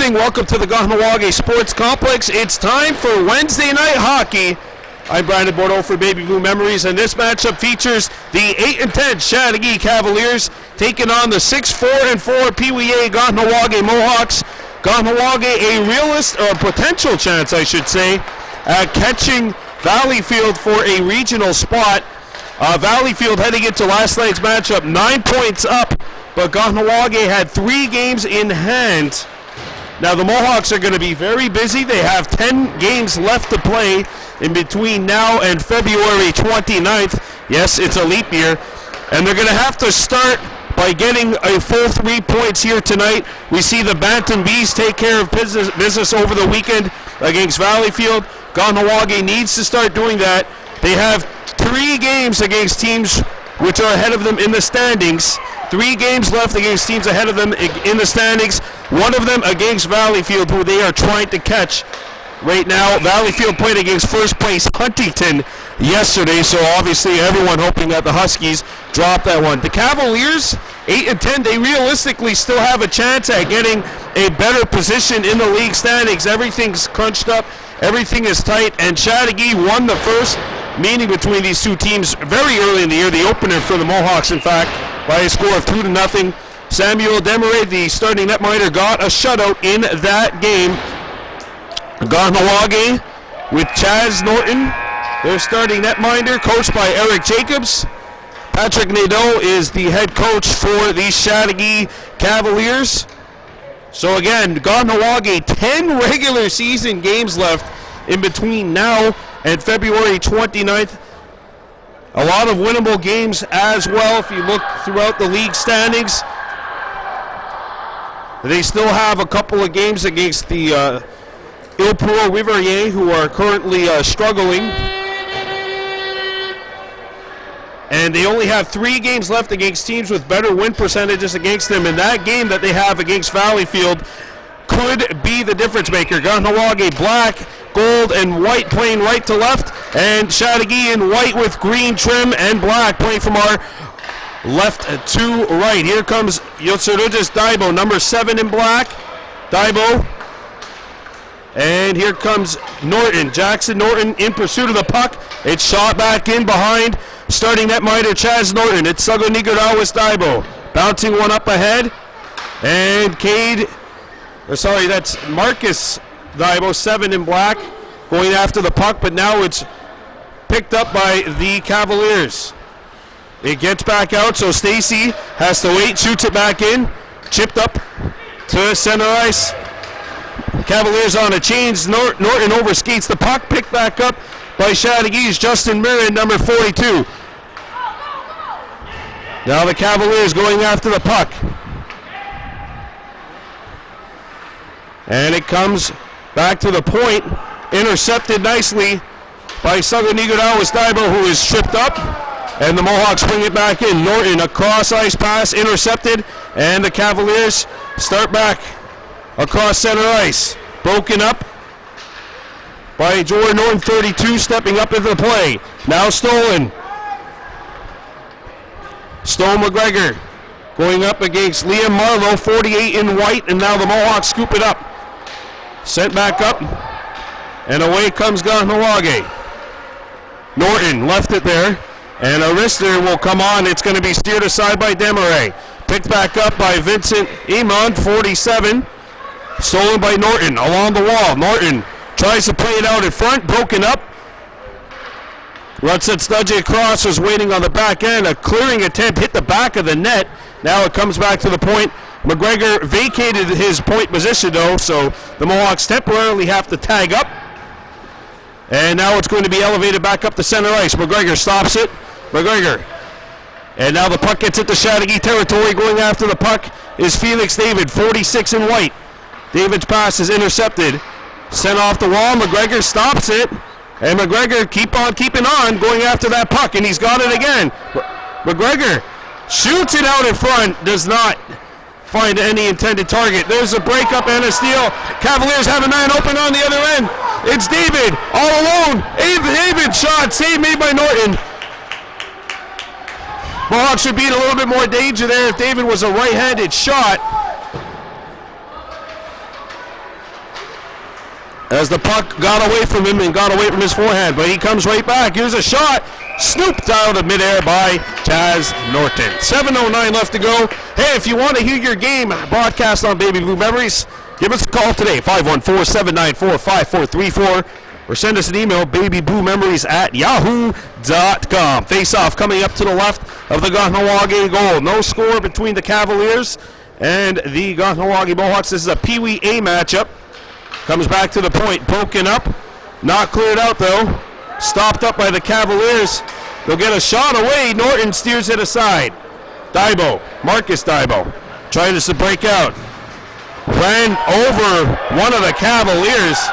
morning. Welcome to the Kahnawake Sports Complex. It's time for Wednesday night hockey. I'm Brandon Bordeaux for Baby Blue Memories, and this matchup features the 8-10 Chateauguay Cavaliers taking on the 6-4-4 Peewee Kahnawake Mohawks. Kahnawake a realist, or potential chance, I should say, at catching Valleyfield for a regional spot. Valleyfield heading into last night's matchup 9 points up, but Kahnawake had 3 games in hand. Now the Mohawks are going to be very busy. They have 10 games left to play in between now and February 29th. Yes, it's a leap year. And they're going to have to start by getting a full 3 points here tonight. We see the Bantam Bees take care of business over the weekend against Valleyfield. Kahnawake needs to start doing that. They have 3 games against teams which are ahead of them in the standings. 3 games left against teams ahead of them in the standings. One of them against Valleyfield, who they are trying to catch right now. Valleyfield played against first place Huntington yesterday, so obviously everyone hoping that the Huskies drop that one. The Cavaliers, 8-10, they realistically still have a chance at getting a better position in the league standings. Everything's crunched up, everything is tight, and Chateauguay won the first meeting between these two teams very early in the year, the opener for the Mohawks, in fact, by a score of 2-0. Samuel Desmarais, the starting netminder, got a shutout in that game. Kahnawake with Chaz Norton, their starting netminder, coached by Eric Jacobs. Patrick Nadeau is the head coach for the Chateauguay Cavaliers. So again, Kahnawake, 10 regular season games left in between now and February 29th. A lot of winnable games as well if you look throughout the league standings. They still have a couple of games against the Il-Pro Riverier, who are currently struggling. And they only have 3 games left against teams with better win percentages against them. And that game that they have against Valleyfield could be the difference maker. Kahnawake black, gold, and white playing right to left, and Chateauguay in white with green trim and black playing from our left to right. Here comes Yotsurudis Daibo, number 7 in black. Daibo. And here comes Norton, Jackson Norton in pursuit of the puck. It's shot back in behind starting netminder Chaz Norton. It's Sagonigarawas Daibo bouncing one up ahead. And that's Marcus Daibo, 7 in black, going after the puck, but now it's picked up by the Cavaliers. It gets back out, so Stacy has to wait, shoots it back in, chipped up to center ice. Cavaliers on a change. Norton overskates the puck, picked back up by Chateauguay's Justin Mirren, number 42. Now the Cavaliers going after the puck. And it comes back to the point, intercepted nicely by Sagonigarawas Daibo, who is tripped up, and the Mohawks bring it back in. Norton, a cross ice pass, intercepted, and the Cavaliers start back across center ice. Broken up by Jordan Norton, 32, stepping up into the play. Now stolen. Stone McGregor going up against Liam Marlowe, 48 in white, and now the Mohawks scoop it up. Sent back up, and away comes Kahnawake. Norton left it there, and a wrister will come on. It's going to be steered aside by Desmarais. Picked back up by Vincent Emond, 47. Stolen by Norton along the wall. Norton tries to play it out in front, broken up. Rutset Studgy across, was waiting on the back end. A clearing attempt hit the back of the net. Now it comes back to the point. McGregor vacated his point position though, so the Mohawks temporarily have to tag up. And now it's going to be elevated back up to center ice. McGregor stops it. McGregor. And now the puck gets into Chateauguay territory. Going after the puck is Felix David, 46 in white. David's pass is intercepted. Sent off the wall. McGregor stops it. And McGregor keeping on, going after that puck. And he's got it again. McGregor shoots it out in front. Does not find any intended target. There's a breakup and a steal. Cavaliers have a man open on the other end. It's David all alone. David shot. Save made by Norton. Mohawks should be in a little bit more danger there if David was a right-handed shot. as the puck got away from him and got away from his forehand, but he comes right back. Here's a shot, snooped out of midair by Chaz Norton. 7:09 left to go. Hey, if you want to hear your game broadcast on Baby Blue Memories, give us a call today, 514-794-5434, or send us an email, babybluememories@yahoo.com. Face-off coming up to the left of the Kahnawake goal. No score between the Cavaliers and the Kahnawake Mohawks. This is a Peewee A matchup. Comes back to the point, broken up, not cleared out though. Stopped up by the Cavaliers. They'll get a shot away. Norton steers it aside. Dybo, Marcus Dybo, trying to break out. Ran over one of the Cavaliers.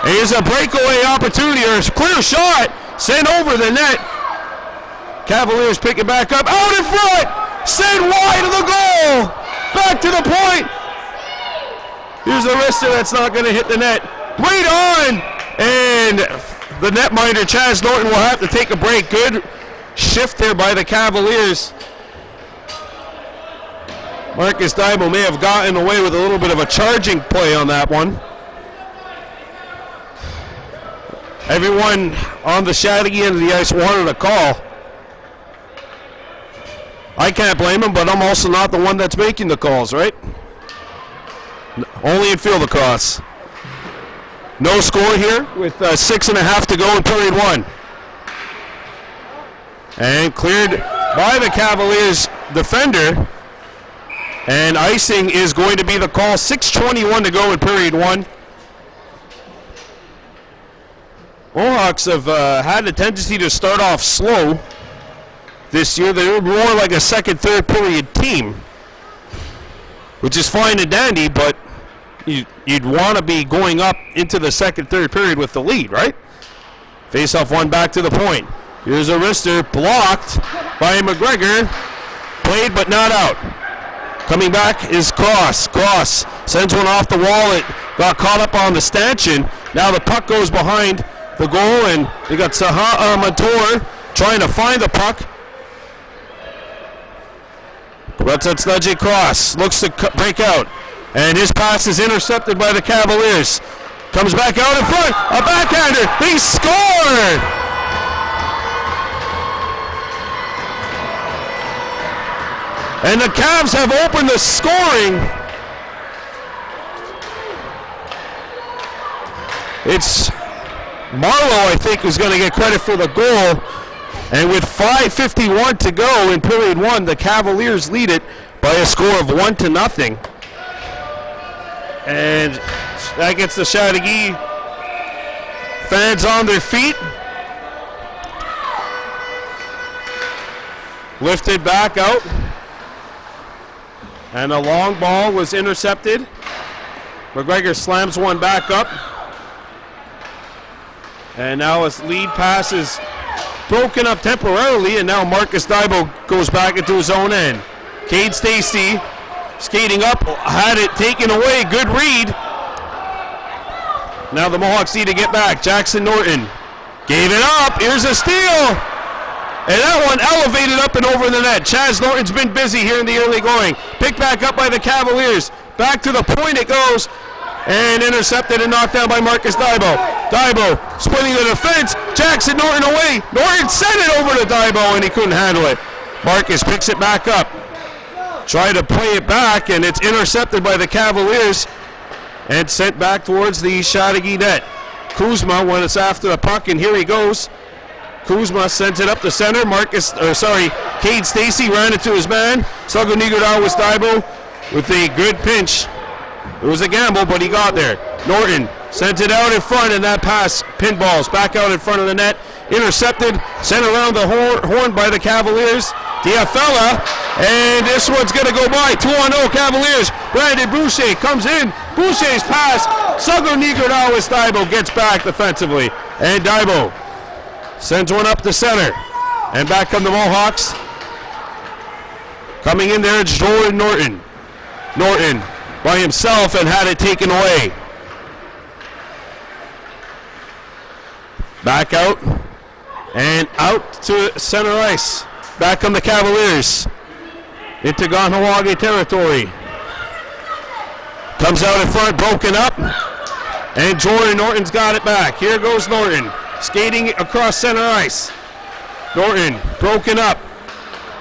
Here's a breakaway opportunity, or a clear shot, sent over the net. Cavaliers pick it back up, out in front, sent wide of the goal. Back to the point. Here's a wrister that's not going to hit the net. Right on! And the netminder, Chaz Norton, will have to take a break. Good shift there by the Cavaliers. Marcus Dybo may have gotten away with a little bit of a charging play on that one. Everyone on the Chateauguay end of the ice wanted a call. I can't blame him, but I'm also not the one that's making the calls, right? Only in field lacrosse. No score here with 6.5 to go in period one. And cleared by the Cavaliers defender. And icing is going to be the call. 6:21 to go in period one. Mohawks have had a tendency to start off slow this year. They were more like a second, third period team, which is fine and dandy, but you'd want to be going up into the second, third period with the lead, right? Face-off one back to the point. Here's a wrister, blocked by McGregor. Played but not out. Coming back is Cross. Cross sends one off the wall. It got caught up on the stanchion. Now the puck goes behind the goal, and they got Saha Mator trying to find the puck. But that's Nudge Cross. Looks to break out. And his pass is intercepted by the Cavaliers. Comes back out in front. A backhander. He scored! And the Cavs have opened the scoring. It's Marlowe, I think, who's going to get credit for the goal. And with 5:51 to go in period one, the Cavaliers lead it by a score of 1-0. And that gets the Chateauguay fans on their feet. Lifted back out. And a long ball was intercepted. McGregor slams one back up. And now his lead pass is broken up temporarily, and now Marcus Dybo goes back into his own end. Cade Stacy skating up, had it taken away. Good read. Now the Mohawks need to get back. Jackson Norton gave it up. Here's a steal. And that one elevated up and over the net. Chaz Norton's been busy here in the early going. Picked back up by the Cavaliers. Back to the point it goes. And intercepted and knocked down by Marcus Dybo. Dybo splitting the defense. Jackson Norton away. Norton sent it over to Dybo and he couldn't handle it. Marcus picks it back up. Tried to play it back, and it's intercepted by the Cavaliers and sent back towards the Chateauguay net. Kuzma when it's after the puck, and here he goes. Kuzma sent it up the center. Cade Stacy ran it to his man. Sago-Nigodao was Dybo with a good pinch. It was a gamble, but he got there. Norton sent it out in front, and that pass pinballs back out in front of the net. Intercepted, sent around the horn by the Cavaliers. Diafella, and this one's going to go by. 2-0 Cavaliers. Brandon Boucher comes in. Boucher's pass. Sago-Nigodao as Dybo gets back defensively. And Dybo sends one up the center. And back come the Mohawks. Coming in there, it's Jordan Norton. Norton by himself and had it taken away. Back out. And out to center ice. Back on the Cavaliers. Into Kahnawake territory. Comes out in front, broken up. And Jordan Norton's got it back. Here goes Norton, skating across center ice. Norton broken up.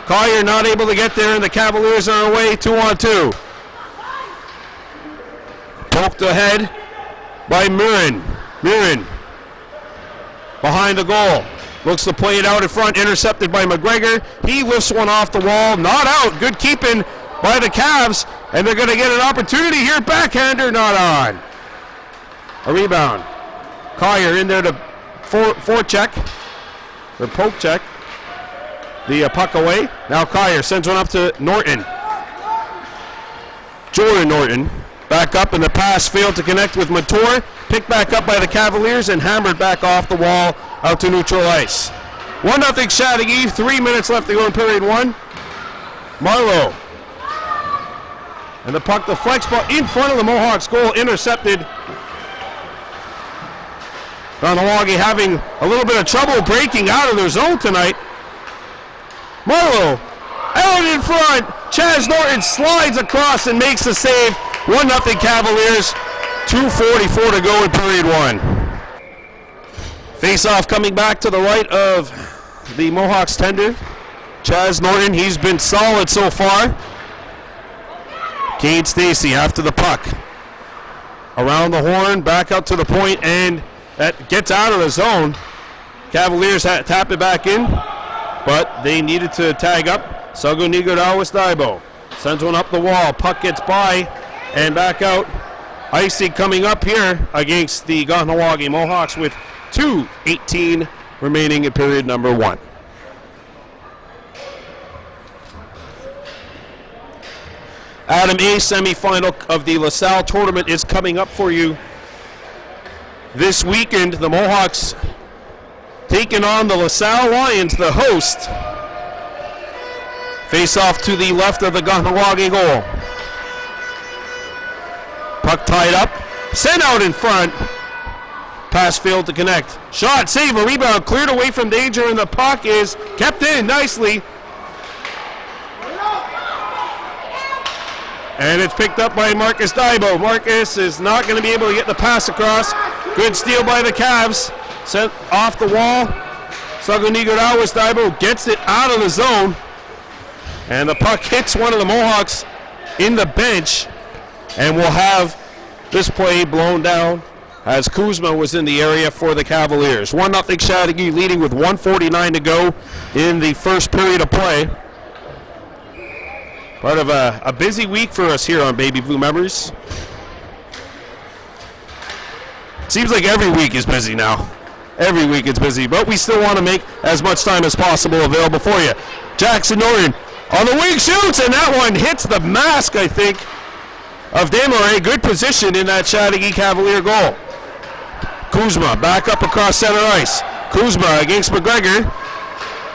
Collier not able to get there, and the Cavaliers are away 2-on-2. Poked ahead by Mirren. Mirren behind the goal. Looks to play it out in front, intercepted by McGregor. He lifts one off the wall, not out. Good keeping by the Cavs, and they're going to get an opportunity here. Backhander not on. A rebound. Collier in there to forecheck, or poke check the puck away. Now Collier sends one up to Norton. Jordan Norton back up, and the pass failed to connect with Mator. Picked back up by the Cavaliers and hammered back off the wall out to neutral ice. 1-0 Chateauguay, 3 minutes left to go in period one. Marlowe. And the puck deflects in front of the Mohawks goal, intercepted. Kahnawake having a little bit of trouble breaking out of their zone tonight. Marlowe out in front. Chaz Norton slides across and makes the save. 1-0 Cavaliers. 2:44 to go in period one. Face-off coming back to the right of the Mohawks tender. Chaz Norton, he's been solid so far. Cade Stacy after the puck. Around the horn, back out to the point, and that gets out of the zone. Cavaliers tap it back in, but they needed to tag up. Sagunigodawis Daibo sends one up the wall. Puck gets by and back out. Icy coming up here against the Kahnawake Mohawks with 2:18 remaining in period number one. Adam A semifinal of the LaSalle tournament is coming up for you this weekend. The Mohawks taking on the LaSalle Lions, the host. Face off to the left of the Kahnawake goal. Puck tied up, sent out in front. Pass failed to connect. Shot, save, a rebound, cleared away from danger, and the puck is kept in nicely. And it's picked up by Marcus Daibo. Marcus is not going to be able to get the pass across. Good steal by the Cavs. Sent off the wall. Sagunigodawis Daibo gets it out of the zone. And the puck hits one of the Mohawks in the bench. And we'll have this play blown down as Kuzma was in the area for the Cavaliers. 1-0 Chateauguay leading with 1:49 to go in the first period of play. Part of a busy week for us here on Baby Blue Memories. Seems like every week is busy now. Every week it's busy, but we still want to make as much time as possible available for you. Jackson Norton on the wing shoots, and that one hits the mask, I think, of Desmarais. Good position in that Chateauguay Cavalier goal. Kuzma back up across center ice. Kuzma against McGregor.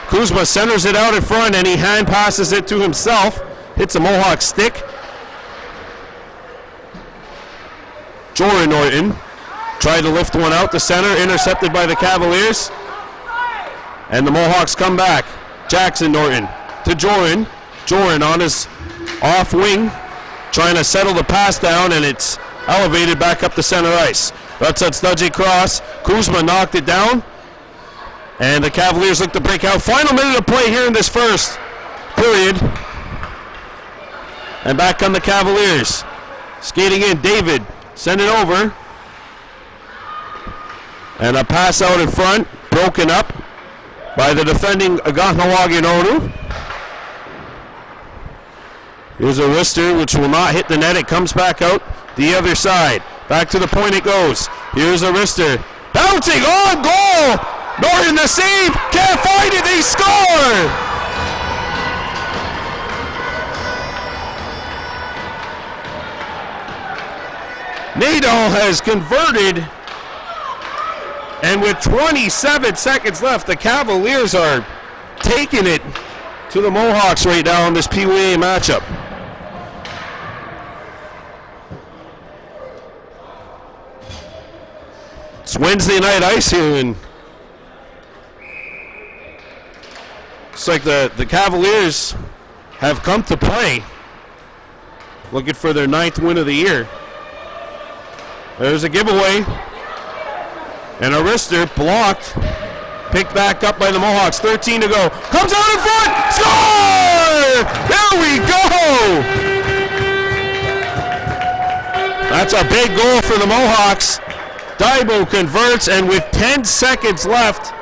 Kuzma centers it out in front, and he hand passes it to himself. Hits a Mohawk stick. Jordan Norton tried to lift one out the center, intercepted by the Cavaliers. And the Mohawks come back. Jackson Norton to Jordan. Jordan on his off wing, trying to settle the pass down, and it's elevated back up the center ice. That's a Studgy cross. Kuzma knocked it down, and the Cavaliers look to break out. Final minute of play here in this first period. And back on the Cavaliers. Skating in, David, send it over. And a pass out in front, broken up by the defending Kahnawake Noru. Here's a wrister, which will not hit the net. It comes back out the other side. Back to the point it goes. Here's a wrister. Bouncing on goal! Norton the save! Can't find it, they score! Nadal has converted, and with 27 seconds left, the Cavaliers are taking it to the Mohawks right now in this Peewee matchup. It's Wednesday night ice here, and looks like the Cavaliers have come to play, looking for their 9th win of the year. There's a giveaway. And a wrister blocked. Picked back up by the Mohawks. 13 to go. Comes out in front. Score! There we go! That's a big goal for the Mohawks. Daibo converts, and with 10 seconds left,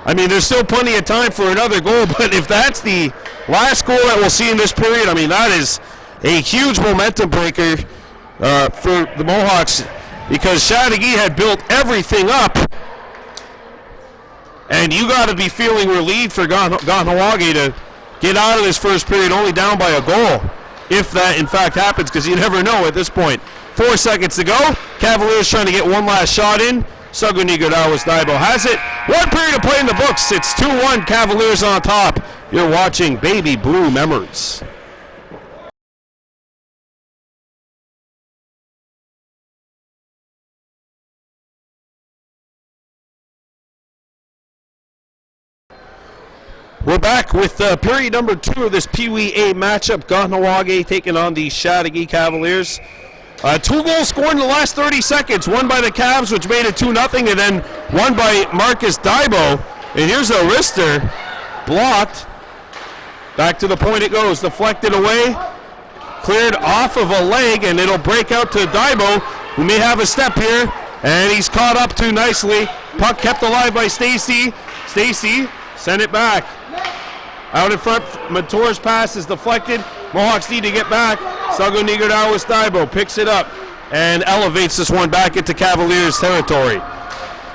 I mean, there's still plenty of time for another goal, but if that's the last goal that we'll see in this period, I mean, that is a huge momentum breaker for the Mohawks, because Chateauguay had built everything up, and you got to be feeling relieved for Kahnawake to get out of this first period only down by a goal, if that in fact happens, because you never know at this point. 4 seconds to go. Cavaliers trying to get one last shot in. Sagunigadaw's Daibo has it. 1 period of play in the books. It's 2-1, Cavaliers on top. You're watching Baby Blue Memories. We're back with period number 2 of this Peewee A matchup. Kahnawake taking on the Chateauguay Cavaliers. 2 goals scored in the last 30 seconds. One by the Cavs, which made it 2-0, and then one by Marcus Daibo. And here's a wrister. Blocked. Back to the point it goes. Deflected away. Cleared off of a leg, and it'll break out to Daibo, who may have a step here. And he's caught up too nicely. Puck kept alive by Stacy. Stacy sent it back. Out in front, Mator's pass is deflected. Mohawks need to get back. Sagunigadaw's Daibo picks it up and elevates this one back into Cavaliers territory.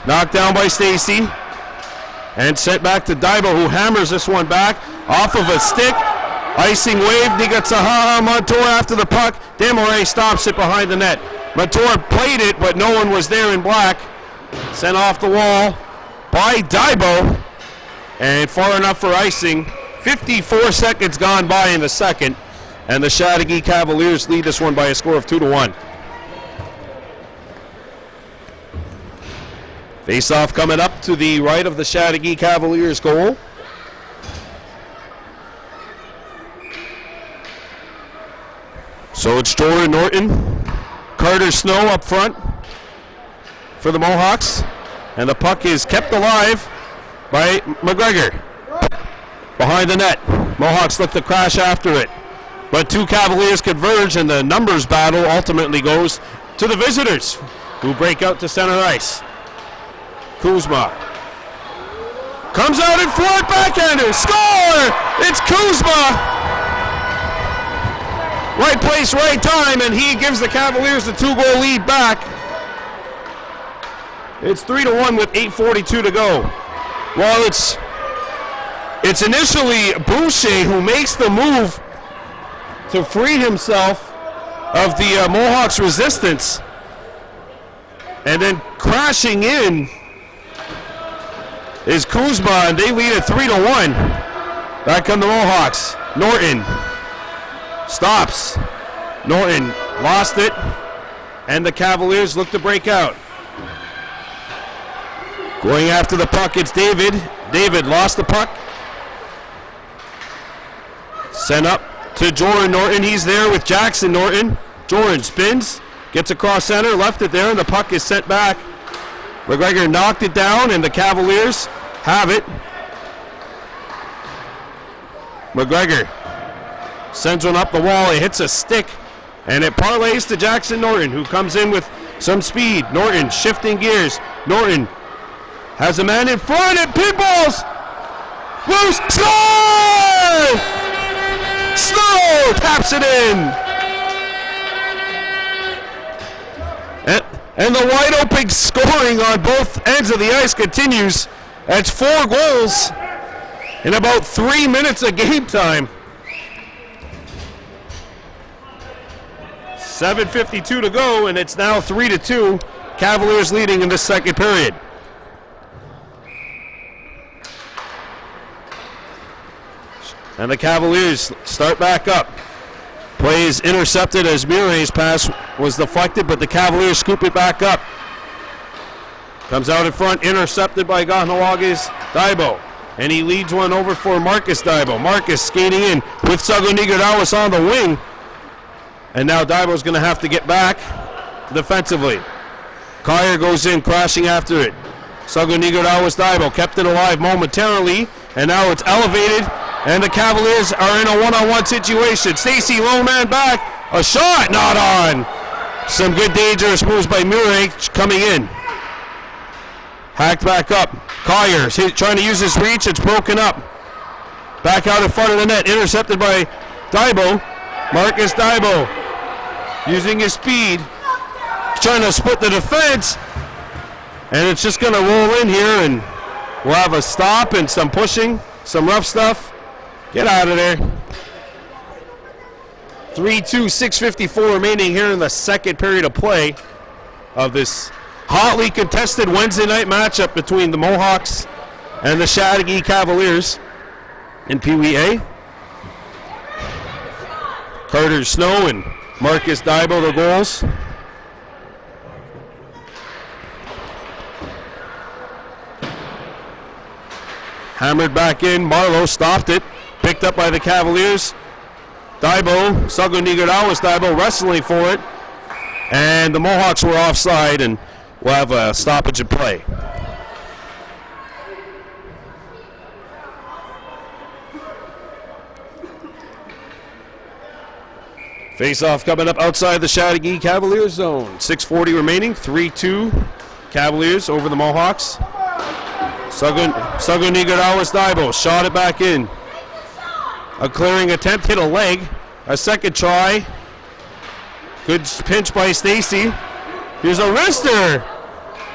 Knocked down by Stacy and sent back to Daibo, who hammers this one back off of a stick. Icing wave, Nigatsahaha Montour after the puck. Desmarais stops it behind the net. Montour played it, but no one was there in black. Sent off the wall by Daibo, and far enough for icing. 54 seconds gone by in the second, and the Chateauguay Cavaliers lead this one by a score of 2-1. Face-off coming up to the right of the Chateauguay Cavaliers goal. So it's Jordan Norton, Carter Snow up front for the Mohawks, and the puck is kept alive by McGregor. Behind the net, Mohawks look to crash after it, but 2 Cavaliers converge, and the numbers battle ultimately goes to the visitors, who break out to center ice. Kuzma comes out in front, backhander, score! It's Kuzma! Right place, right time, and he gives the Cavaliers the 2-goal lead back. It's 3-1 with 8:42 to go. Well, it's initially Boucher who makes the move to free himself of the Mohawks' resistance, and then crashing in is Kuzma, and they lead at 3-1. Back come the Mohawks. Norton stops. Norton lost it, and the Cavaliers look to break out. Going after the puck, it's David. David lost the puck. Sent up to Jordan Norton. He's there with Jackson Norton. Jordan spins, gets across center, left it there, and the puck is sent back. McGregor knocked it down, and the Cavaliers have it. McGregor sends one up the wall. It hits a stick, and it parlays to Jackson Norton, who comes in with some speed. Norton shifting gears. Norton has a man in front, and pinballs. Loose, score! Snow taps it in. And the wide open scoring on both ends of the ice continues. That's 4 goals in about 3 minutes of game time. 7:52 to go, and it's now 3-2. Cavaliers leading in the second period. And the Cavaliers start back up. Play is intercepted as Mire's pass was deflected, but the Cavaliers scoop it back up. Comes out in front, intercepted by Kahnawake's Daibo. And he leads one over for Marcus Daibo. Marcus skating in with Sagunigadaw's on the wing. And now Daibo's going to have to get back. defensively. Kyer goes in, crashing after it. Sagunigadawis Daibo kept it alive momentarily, and now it's elevated, and the Cavaliers are in a one-on-one situation. Stacy, lone man back, a shot, not on. Some good dangerous moves by Murray coming in. Hacked back up. Kyer trying to use his reach, it's broken up. Back out in front of the net, intercepted by Daibo. Marcus Daibo using his speed, trying to split the defense, and it's just going to roll in here, and we'll have a stop and some pushing, some rough stuff. Get out of there. 3-2, 6:54 remaining here in the second period of play of this hotly contested Wednesday night matchup between the Mohawks and the Chateauguay Cavaliers in Peewee A. Carter Snow and Marcus Daibo the goals. Hammered back in, Marlowe stopped it, picked up by the Cavaliers. Daibo, Sagunigadawis Daibo wrestling for it, and the Mohawks were offside, and we'll have a stoppage of play. Face-off coming up outside the Chateauguay Cavaliers zone. 6:40 remaining, 3-2 Cavaliers over the Mohawks. Sagunigadawis Daibo shot it back in. A clearing attempt, hit a leg. A second try. Good pinch by Stacy. Here's a wrister.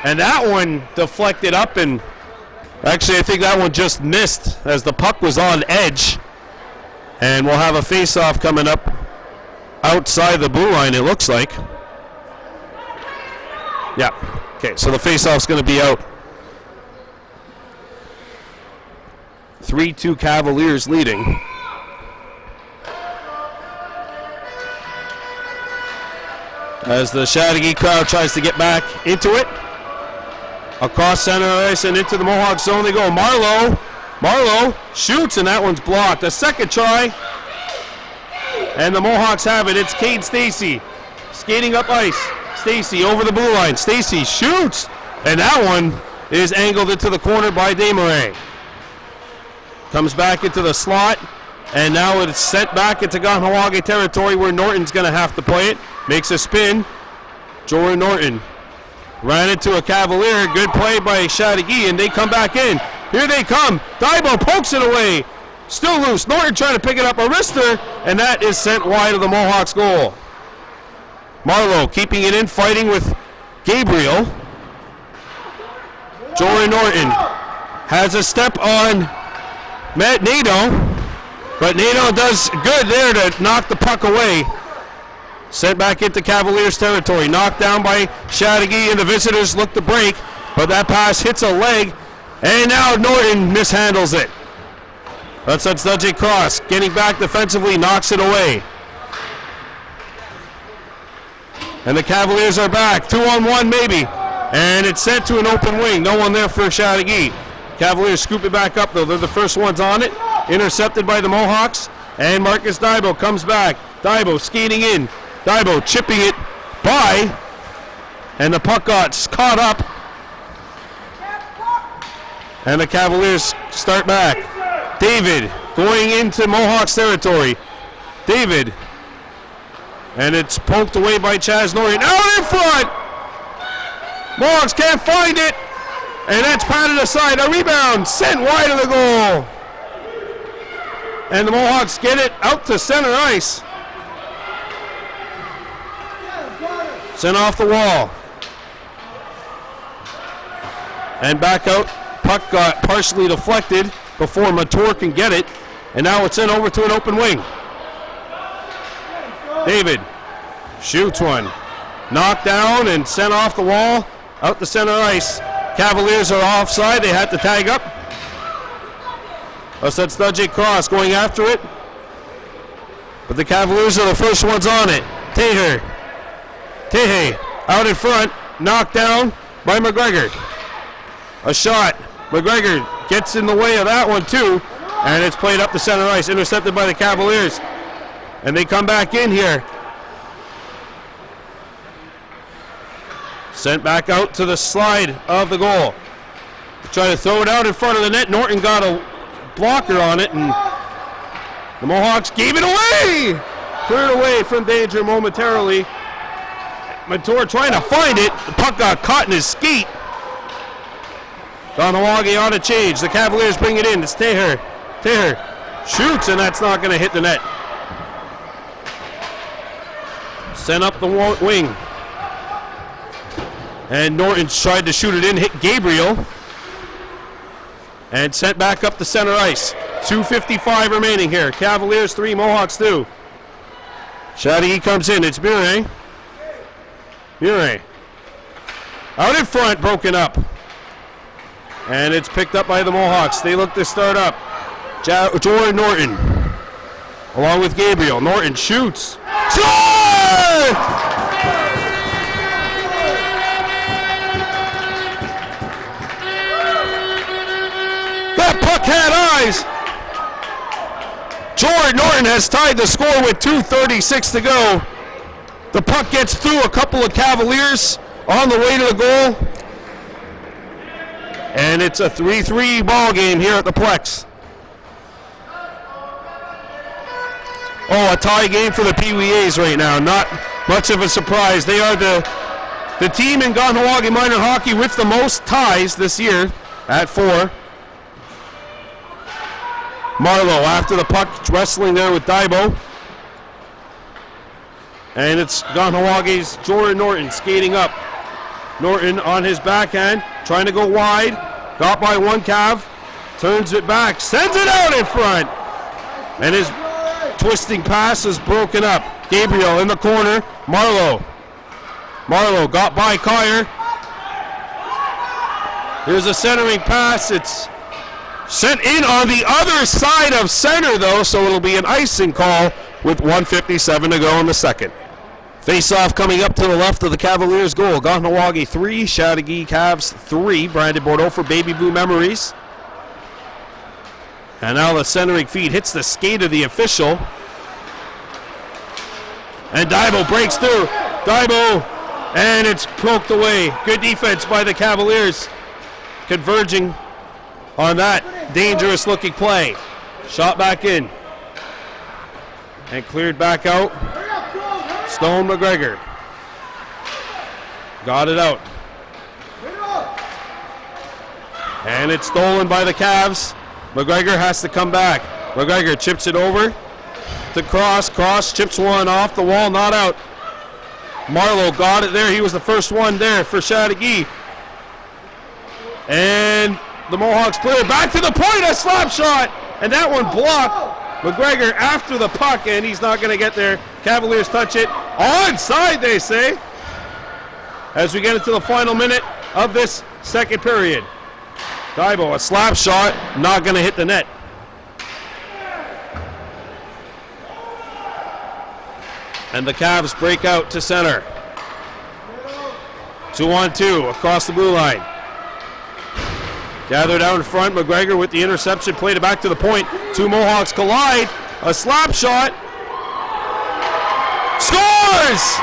And that one deflected up, and actually I think that one just missed as the puck was on edge. And we'll have a face-off coming up outside the blue line, it looks like. Yeah. Okay, so the face-off's going to be out. 3-2 Cavaliers leading. As the Chateauguay crowd tries to get back into it. Across center ice and into the Mohawk zone they go. Marlowe shoots, and that one's blocked. A second try. And the Mohawks have it. It's Cade Stacy skating up ice. Stacy over the blue line. Stacy shoots, and that one is angled into the corner by Desmarais. Comes back into the slot, and now it's sent back into Kahnawake territory where Norton's going to have to play it. Makes a spin. Jordan Norton ran into a Cavalier. Good play by Chateauguay, and they come back in. Here they come. Daibo pokes it away. Still loose. Norton trying to pick it up, a wrister, and that is sent wide of the Mohawks' goal. Marlowe keeping it in, fighting with Gabriel. Jordan Norton has a step on Matt Nadeau, but Nadeau does good there to knock the puck away. Sent back into Cavaliers territory. Knocked down by Chateauguay, and the visitors look to break, but that pass hits a leg, and now Norton mishandles it. That's Dudley Cross. Getting back defensively, knocks it away. And the Cavaliers are back. 2-on-1 maybe. And it's sent to an open wing. No one there for Chateauguay. Cavaliers scoop it back up though. They're the first ones on it. Intercepted by the Mohawks. And Marcus Daibo comes back. Daibo skating in. Daibo chipping it by. And the puck got caught up. And the Cavaliers start back. David going into Mohawks territory. David. And it's poked away by Chaz Norton. Out in front! Mohawks can't find it. And that's patted aside. A rebound sent wide of the goal. And the Mohawks get it out to center ice. Sent off the wall. And back out. Puck got partially deflected before Matur can get it. And now it's sent over to an open wing. David shoots one. Knocked down and sent off the wall. Out the center ice. Cavaliers are offside. They had to tag up. That's Dudley Cross going after it. But the Cavaliers are the first ones on it. Tehe out in front. Knocked down by McGregor. A shot. McGregor gets in the way of that one too. And it's played up the center ice. Intercepted by the Cavaliers. And they come back in here. Sent back out to the slide of the goal. Trying to throw it out in front of the net. Norton got a blocker on it, and the Mohawks gave it away. Cleared away from danger momentarily. Mator trying to find it. The puck got caught in his skate. Kahnawake on a change. The Cavaliers bring it in. It's Teher. Teher shoots, and that's not going to hit the net. Sent up the wing. And Norton tried to shoot it in, hit Gabriel. And sent back up the center ice. 2:55 remaining here. Cavaliers 3, Mohawks 2. Chateauguay comes in. It's Peewee. Peewee. Out in front, broken up. And it's picked up by the Mohawks. They look to start up. Jordan Norton. Along with Gabriel. Norton shoots. Score! That puck had eyes. Jordan Norton has tied the score with 2:36 to go. The puck gets through a couple of Cavaliers on the way to the goal. And it's a 3-3 ball game here at the Plex. Oh, a tie game for the Peewees right now. Not much of a surprise. They are the team in Kahnawake minor hockey with the most ties this year at 4. Marlowe after the puck, wrestling there with Daibo. And it's Kahnawake's Jordan Norton skating up. Norton on his backhand, trying to go wide. Got by one Cav, turns it back, sends it out in front. And his twisting pass is broken up. Gabriel in the corner, Marlowe. Marlowe got by Kyer. Here's a centering pass. It's sent in on the other side of center, though, so it'll be an icing call with 1:57 to go in the second. Face-off coming up to the left of the Cavaliers' goal. Kahnawake 3, Chateauguay Cavs 3. Brandon Bordeaux for Baby Blue Memories. And now the centering feed hits the skate of the official. And Daibo breaks through. Daibo, and it's poked away. Good defense by the Cavaliers. Converging on that dangerous looking play. Shot back in. And cleared back out. Stone McGregor. Got it out. And it's stolen by the Cavs. McGregor has to come back. McGregor chips it over to Cross. Cross chips one off the wall, not out. Marlowe got it there. He was the first one there for Chateauguay. And the Mohawks clear back to the point, a slap shot, and that one blocked. McGregor after the puck, and he's not going to get there. Cavaliers touch it. Onside, they say. As we get into the final minute of this second period. Daibo, a slap shot, not going to hit the net. And the Cavs break out to center. 2-on-2 across the blue line. Gathered out in front, McGregor with the interception, played it back to the point. Two Mohawks collide, a slap shot. Scores!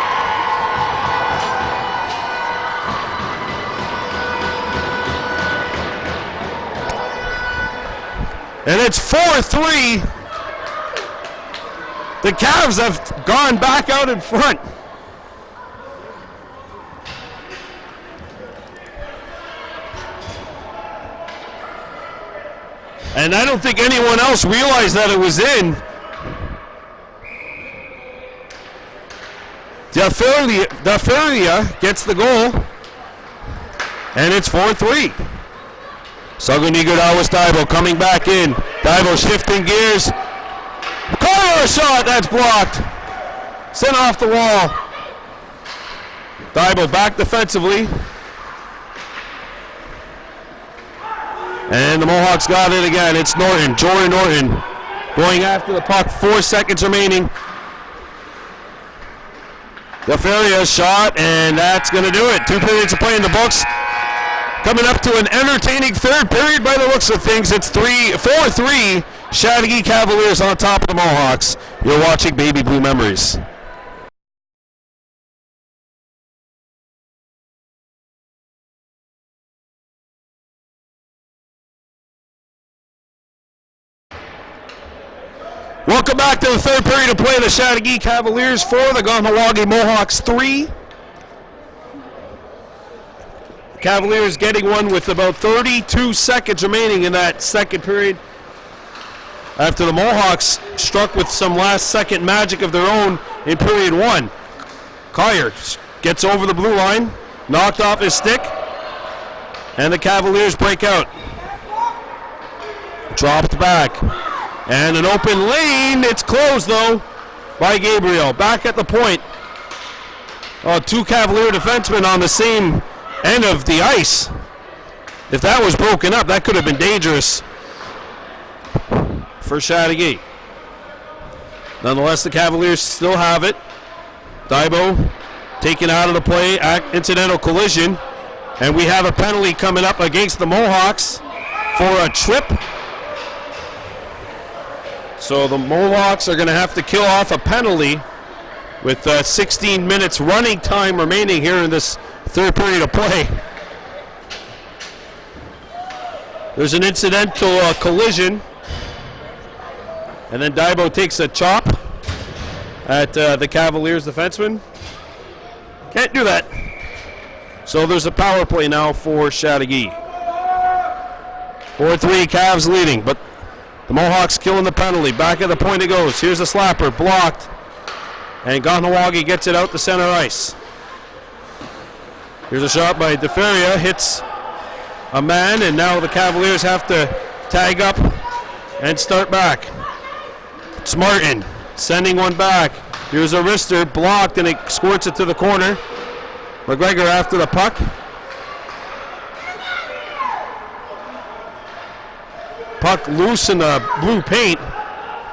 And it's 4-3. The Cavs have gone back out in front. And I don't think anyone else realized that it was in. Daferia gets the goal. And it's 4-3. Sagunigodawas Daibo coming back in. Daibo shifting gears. Corner shot, that's blocked. Sent off the wall. Daibo back defensively. And the Mohawks got it again. It's Norton, Jordan Norton, going after the puck. 4 seconds remaining. Daferia shot, and that's going to do it. 2 periods of play in the books. Coming up to an entertaining third period by the looks of things. It's 4-3. Chateauguay Cavaliers on top of the Mohawks. You're watching Baby Blue Memories. Welcome back to the third period of play. The Chateauguay Cavaliers 4, the Kahnawake Mohawks 3. Cavaliers getting one with about 32 seconds remaining in that second period. After the Mohawks struck with some last-second magic of their own in period 1. Collier gets over the blue line, knocked off his stick, and the Cavaliers break out. Dropped back. And an open lane. It's closed, though, by Gabriel. Back at the point. Oh, two Cavalier defensemen on the same end of the ice. If that was broken up, that could have been dangerous for Chateauguay. Nonetheless, the Cavaliers still have it. Daibo taken out of the play, incidental collision. And we have a penalty coming up against the Mohawks for a trip. So the Mohawks are going to have to kill off a penalty with 16 minutes running time remaining here in this third period of play. There's an incidental collision. And then Daibo takes a chop at the Cavaliers defenseman. Can't do that. So there's a power play now for Chateauguay. 4-3, Cavs leading, but the Mohawks killing the penalty. Back at the point it goes. Here's a slapper, blocked. And Kahnawake gets it out to center ice. Here's a shot by DeFeria, hits a man, and now the Cavaliers have to tag up and start back. It's Martin sending one back. Here's a wrister, blocked, and it squirts it to the corner. McGregor after the puck. Puck loose in the blue paint.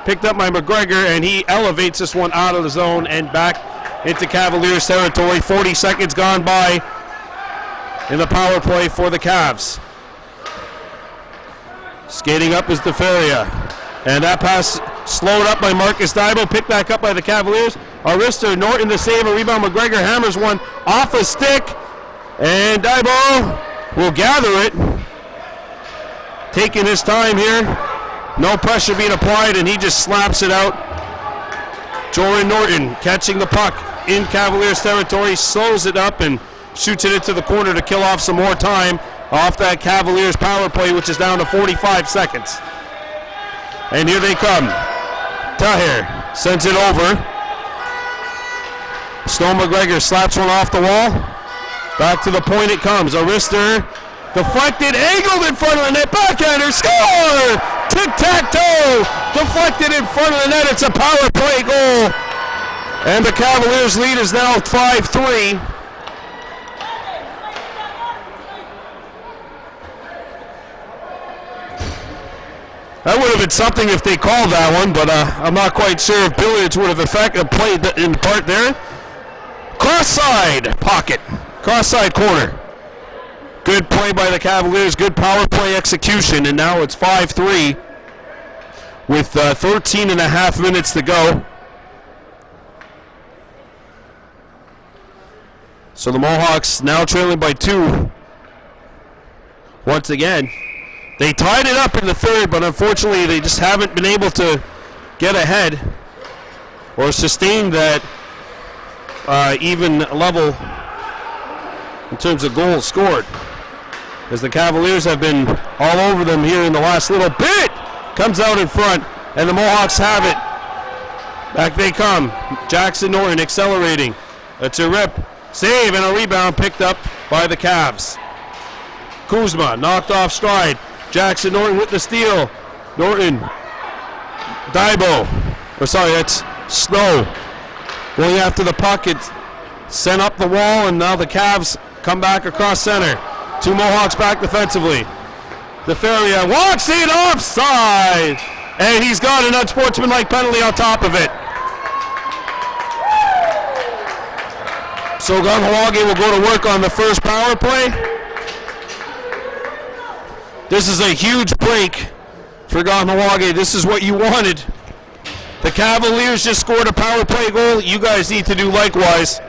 Picked up by McGregor, and he elevates this one out of the zone and back into Cavaliers territory. 40 seconds gone by in the power play for the Cavs. Skating up is DeFeria. And that pass slowed up by Marcus Daibo, picked back up by the Cavaliers. Arister, Norton the save, a rebound. McGregor hammers one off a stick. And Daibo will gather it. Taking his time here. No pressure being applied, and he just slaps it out. Jordan Norton catching the puck in Cavaliers territory, slows it up and shoots it into the corner to kill off some more time off that Cavaliers power play, which is down to 45 seconds. And here they come. Tahir sends it over. Snow McGregor slaps one off the wall. Back to the point it comes. Arister deflected, angled in front of the net, backhander, score! Tic-tac-toe, deflected in front of the net. It's a power play goal. And the Cavaliers lead is now 5-3. That would have been something if they called that one, but I'm not quite sure if billiards would have played in part there. Cross-side pocket, cross-side corner. Good play by the Cavaliers, good power play execution, and now it's 5-3 with 13 and a half minutes to go. So the Mohawks now trailing by 2. Once again, they tied it up in the third, but unfortunately they just haven't been able to get ahead or sustain that even level in terms of goals scored, as the Cavaliers have been all over them here in the last little bit. Comes out in front, and the Mohawks have it. Back they come. Jackson Norton accelerating. It's a rip, save, and a rebound picked up by the Cavs. Kuzma knocked off stride. Jackson Norton with the steal. Norton, Daibo, that's Snow going after the puck. It's sent up the wall, and now the Cavs come back across center. Two Mohawks back defensively. DeFeria walks in offside, and he's got an unsportsmanlike penalty on top of it. So Kahnawake will go to work on the first power play. This is a huge break for Kahnawake. This is what you wanted. The Cavaliers just scored a power play goal. You guys need to do likewise.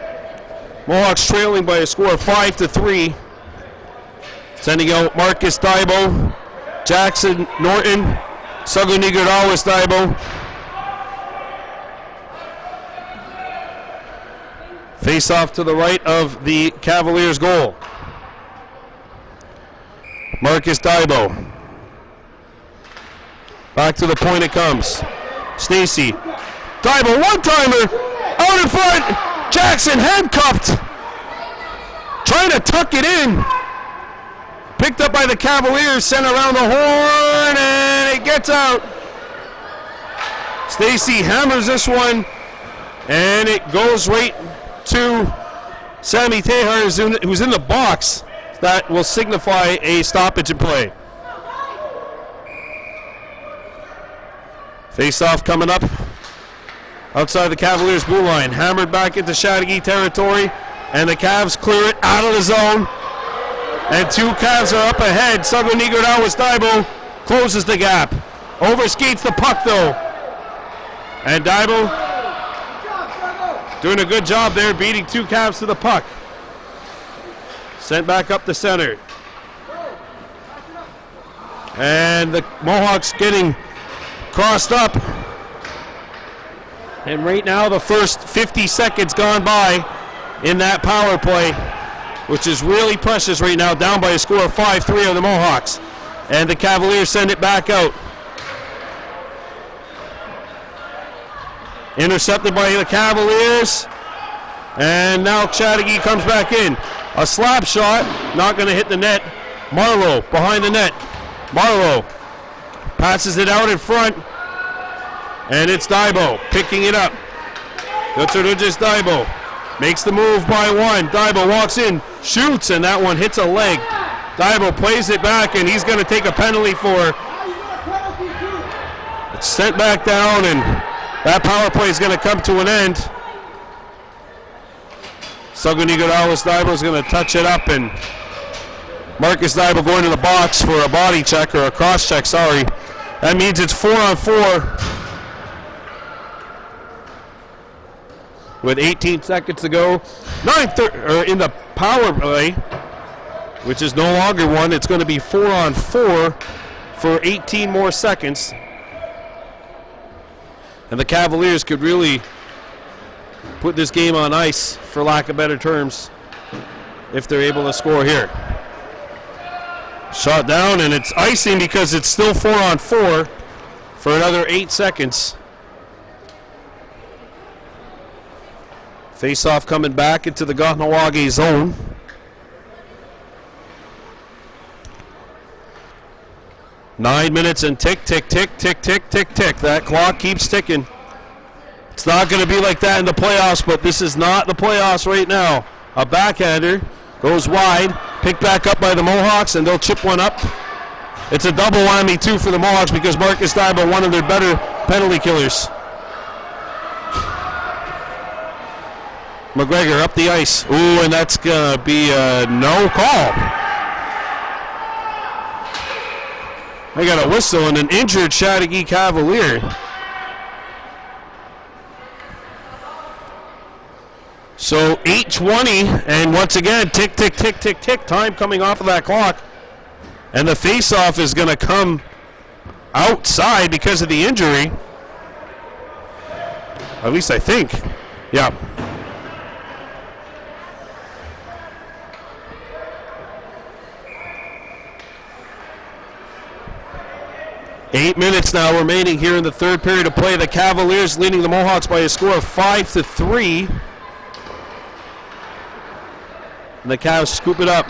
Mohawks trailing by a score of 5-3. Sending out Marcus Daibo, Jackson Norton, Sagunigardawis Daibo. Face off to the right of the Cavaliers goal. Marcus Daibo. Back to the point it comes. Stacy. Daibo, one-timer. Out in front. Jackson handcuffed. Trying to tuck it in. Picked up by the Cavaliers. Sent around the horn. And it gets out. Stacy hammers this one. And it goes right to Sammy Tejar, who's in the box. That will signify a stoppage in play. Face-off coming up outside the Cavaliers' blue line. Hammered back into Chateauguay territory, and the Cavs clear it out of the zone. And two Cavs are up ahead. Sagunigodawis Daibo closes the gap. Overskates the puck, though. And Daibo doing a good job there, beating two Cavs to the puck. Sent back up the center. And the Mohawks getting crossed up. And right now the first 50 seconds gone by in that power play, which is really precious right now, down by a score of 5-3 on the Mohawks. And the Cavaliers send it back out. Intercepted by the Cavaliers. And now Chateauguay comes back in. A slap shot, not going to hit the net. Marlowe behind the net. Marlowe passes it out in front. And it's Daibo picking it up. Yotsurudis Daibo makes the move by one. Daibo walks in, shoots, and that one hits a leg. Daibo plays it back, and he's going to take a penalty for. It's sent back down, and that power play is going to come to an end. Sagunigodawis Daibo is going to touch it up, and Marcus Daibo going to the box for a body check, or a cross check, sorry. That means it's 4-on-4 with 18 seconds to go. In the power play, which is no longer one, it's going to be 4-on-4 for 18 more seconds. And the Cavaliers could really put this game on ice, for lack of better terms, if they're able to score here. Shot down, and it's icing because it's still 4-on-4 for another 8 seconds. Face-off coming back into the Kahnawake zone. Nine minutes and tick, tick, tick, tick, tick, tick, tick. That clock keeps ticking. It's not going to be like that in the playoffs, but this is not the playoffs right now. A backhander goes wide, picked back up by the Mohawks, and they'll chip one up. It's a double whammy, too, for the Mohawks because Marcus Daibo, one of their better penalty killers. McGregor up the ice. Ooh, and that's going to be a no call. They got a whistle and an injured Chateauguay Cavalier. So 8:20, and once again, tick, tick, tick, tick, tick, time coming off of that clock. And the face-off is going to come outside because of the injury. At least I think. Yeah. Eight minutes now remaining here in the third period of play. The Cavaliers leading the Mohawks by a score of 5-3. And the Cavs scoop it up.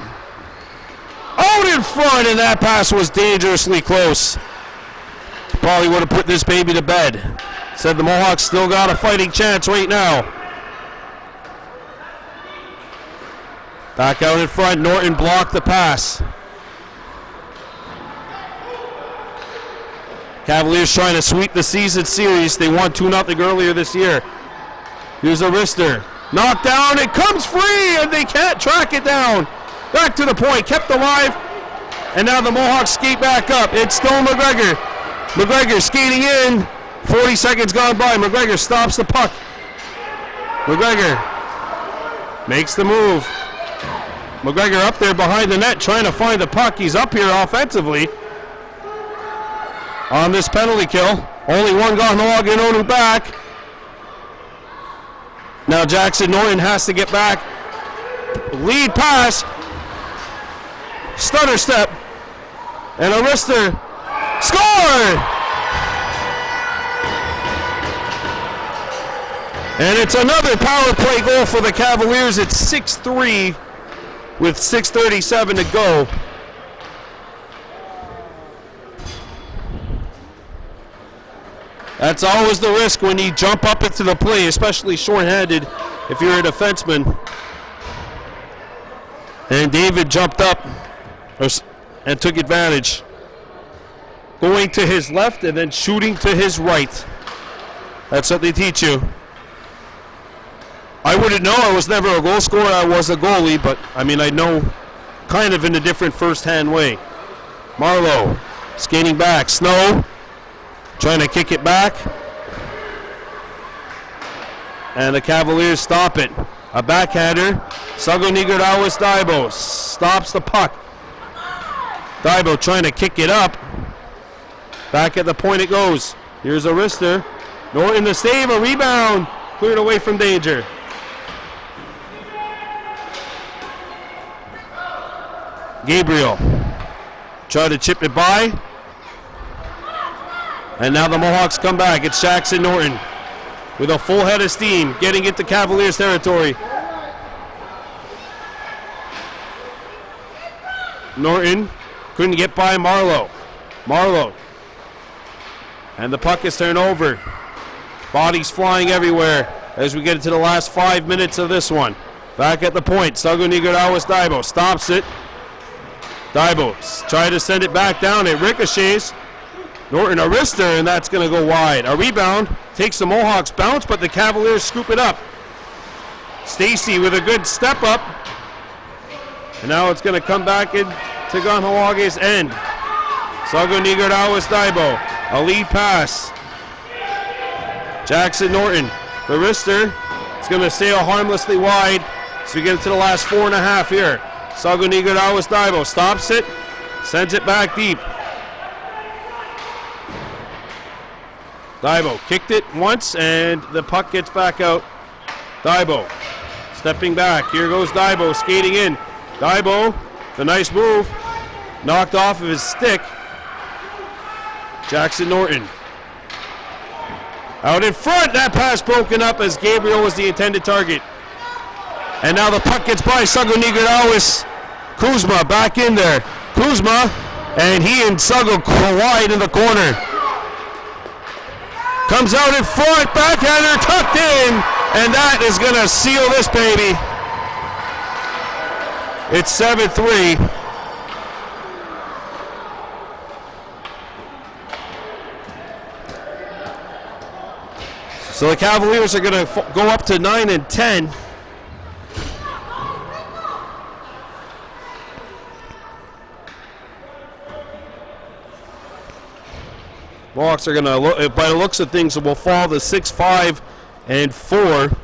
Out in front, and that pass was dangerously close. Probably would have put this baby to bed. Said the Mohawks still got a fighting chance right now. Back out in front, Norton blocked the pass. Cavaliers trying to sweep the season series. They won 2-0 earlier this year. Here's a wrister. Knocked down, it comes free, and they can't track it down. Back to the point, kept alive, and now the Mohawks skate back up. It's still McGregor. McGregor skating in. 40 seconds gone by. McGregor stops the puck. McGregor makes the move. McGregor up there behind the net trying to find the puck. He's up here offensively on this penalty kill. Only one Kahnawake back. Now Jackson Norton has to get back. Lead pass. Stutter step. And a wrister. Score! And it's another power play goal for the Cavaliers. It's 6-3 with 6:37 to go. That's always the risk when you jump up into the play, especially short-handed if you're a defenseman. And David jumped up and took advantage. Going to his left and then shooting to his right. That's what they teach you. I wouldn't know. I was never a goal scorer. I was a goalie, but I mean, I know kind of in a different first-hand way. Marlowe skating back. Snow trying to kick it back. And the Cavaliers stop it. A backhander. Sago-Niigatawas Daibo stops the puck. Daibo trying to kick it up. Back at the point it goes. Here's a wrister. Norton the save, a rebound. Cleared away from danger. Gabriel try to chip it by. And now the Mohawks come back. It's Jackson Norton with a full head of steam, getting into Cavaliers territory. Norton couldn't get by Marlowe. Marlowe. And the puck is turned over. Bodies flying everywhere as we get into the last 5 minutes of this one. Back at the point, Sago-Niigatawas Daibo stops it. Daibo try to send it back down. It ricochets. Norton a wrister, and that's going to go wide. A rebound takes the Mohawks bounce, but the Cavaliers scoop it up. Stacy with a good step up. And now it's going to come back into Kahnawak's end. Sago-Niigatawas Daibo. A lead pass. Jackson Norton, the wrister. It's going to sail harmlessly wide. So we get into the last 4.5 here. Sago-Niigatawas Daibo stops it, sends it back deep. Daibo kicked it once, and the puck gets back out. Daibo stepping back. Here goes Daibo skating in. Daibo, the nice move, knocked off of his stick. Jackson Norton out in front. That pass broken up as Gabriel was the intended target. And now the puck gets by Sago-Niigatawas. Kuzma back in there. Kuzma, and he and Sago collide in the corner. Comes out in front, backhander tucked in, and that is going to seal this baby. It's 7-3. So the Cavaliers are going to go up to 9-10. Mohawks are going to, by the looks of things, will fall to 6-5-4.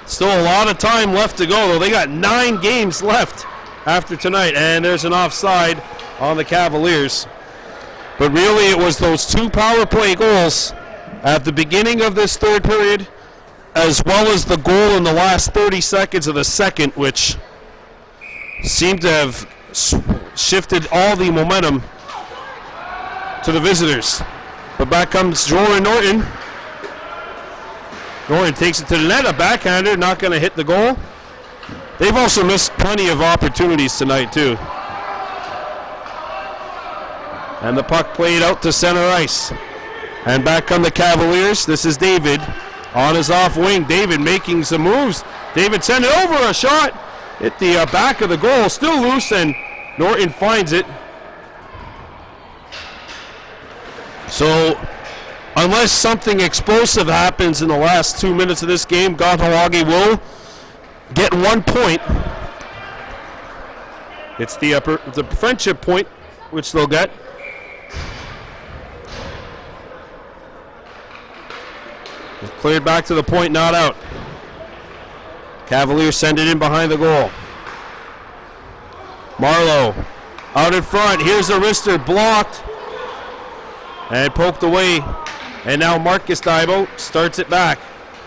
Still a lot of time left to go, though. They got 9 games left after tonight, and there's an offside on the Cavaliers. But really, it was those 2 power play goals at the beginning of this third period, as well as the goal in the last 30 seconds of the second, which seemed to have shifted all the momentum to the visitors. But back comes Jordan Norton. Norton takes it to the net, a backhander, not going to hit the goal. They've also missed plenty of opportunities tonight too. And the puck played out to center ice. And back come the Cavaliers. This is David on his off wing. David making some moves. David sent it over, a shot. Hit the back of the goal, still loose, and Norton finds it. So, unless something explosive happens in the last 2 minutes of this game, Kahnawake will get 1 point. It's the friendship point, which they'll get. It's cleared back to the point, not out. Cavaliers send it in behind the goal. Marlowe out in front. Here's the wrister, blocked and poked away. And now Marcus Daibo starts it back.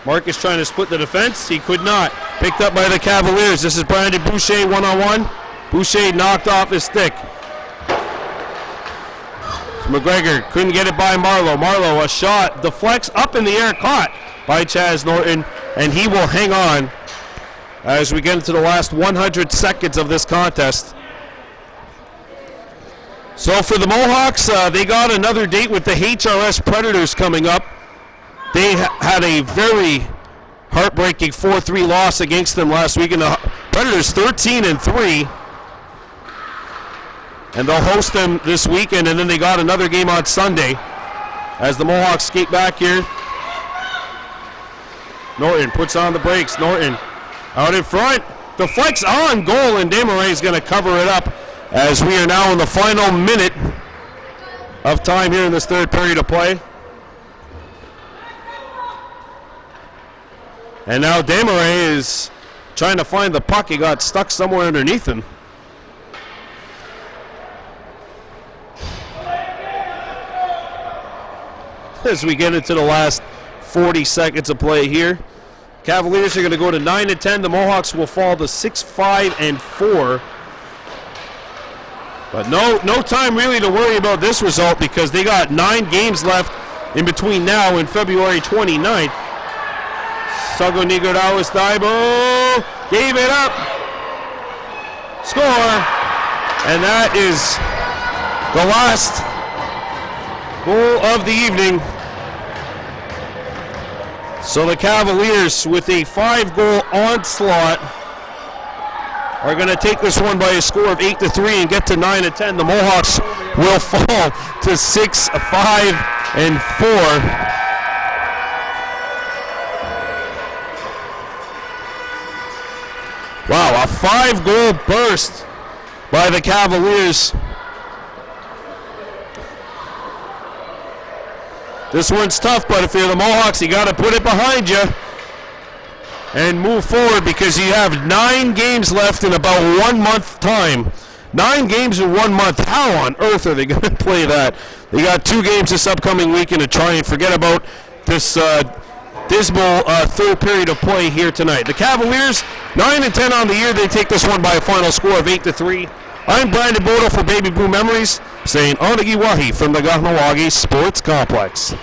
Marcus trying to split the defense. He could not. Picked up by the Cavaliers. This is Brandon Boucher one-on-one. Boucher knocked off his stick. McGregor couldn't get it by Marlowe. Marlowe, a shot, deflects up in the air, caught by Chaz Norton, and he will hang on as we get into the last 100 seconds of this contest. So for the Mohawks, they got another date with the HRS Predators coming up. They had a very heartbreaking 4-3 loss against them last week, and the Predators 13-3. And they'll host them this weekend, and then they got another game on Sunday as the Mohawks skate back here. Norton puts on the brakes. Norton out in front. Deflects on goal, and Desmarais is going to cover it up as we are now in the final minute of time here in this third period of play. And now Desmarais is trying to find the puck. He got stuck somewhere underneath him. As we get into the last 40 seconds of play here. Cavaliers are going to go to 9-10. The Mohawks will fall to 6-5-4. But no time really to worry about this result because they got 9 games left in between now and February 29th. Sago Nigodawis Daibo gave it up. Score. And that is the last goal of the evening. So the Cavaliers, with a 5-goal onslaught, are going to take this one by a score of 8-3 and get to 9-10. The Mohawks will fall to 6-5-4. Wow, a 5-goal burst by the Cavaliers. This one's tough, but if you're the Mohawks, you got to put it behind you and move forward because you have 9 games left in about 1 month time. 9 games in 1 month. How on earth are they going to play that? They got 2 games this upcoming weekend to try and forget about this dismal third period of play here tonight. The Cavaliers, 9-10 on the year. They take this one by a final score of 8-3. I'm Brandon Bodo for Baby Blue Memories, saying Onagi Wahi from the Kahnawake Sports Complex.